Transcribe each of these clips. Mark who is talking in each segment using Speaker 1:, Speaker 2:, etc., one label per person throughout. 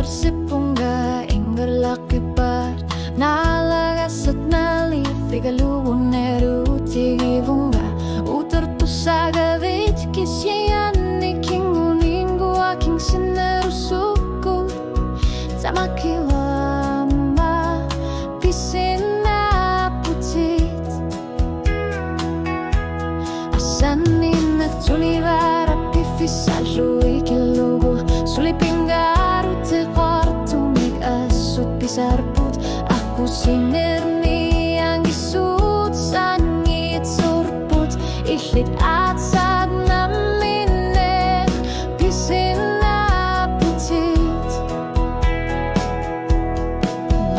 Speaker 1: Sorsipunga ingalakipar Nalagasat nalifigaluoneru tigivunga Utartusagavit kisyanni kinguningu aking sinerusuku Tamakiwama pisinaputit Asanin na tunivara pifisalu ikilugu Sulipingaru te quartumig asut pisarput Aku sinirni ang isut sangit surput Ihlit at sad namine pisinaputit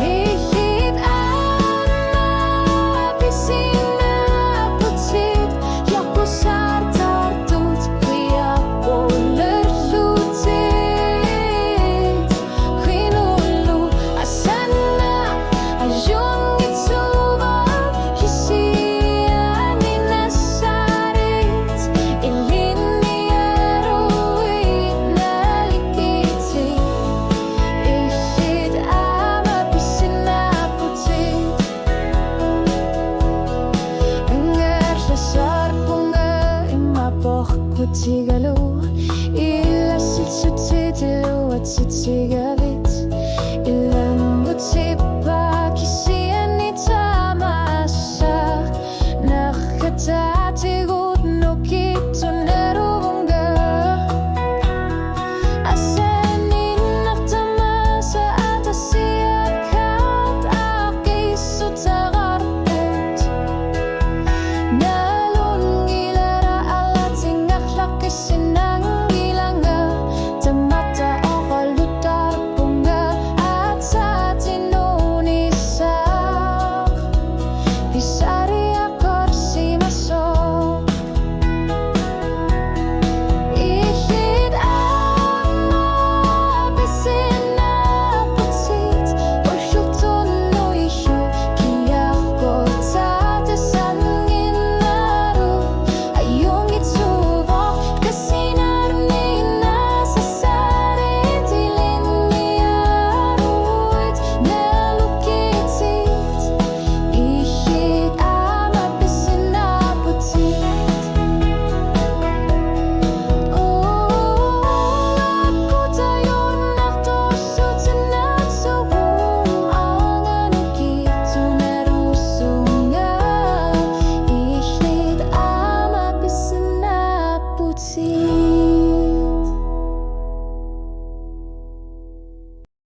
Speaker 1: Ihlit ama pisinaputit Yaku sartartut kuya olerlutit Kinulu asana ayong itsuba Hisiani nasarit Iliniaruin nalikiti Ihlit ama pisinaputit Engar sasarpunga imapoh kutigalo Ilasit sutitilu at sitigavit Ilang gutipa kisiani tamasa Nakatatigut no kito nerunga Asenin naftamasa at asiakat Akiso tagarpet Nalungilara alating akhlak isinangilanga Tamata o kalutar punga at sa tinunisak Pisari akor si maso Ihlit ama pisinaputit Usyutun no isyo kiyako tatasangin naru Ayong itsubok kasinarni nasasarit Iliniaruit nalukitit Ihlit ama pisinaputit Aku tayo naktosutin at sawung Angan kito narusungan Ihlit ama pisinaputit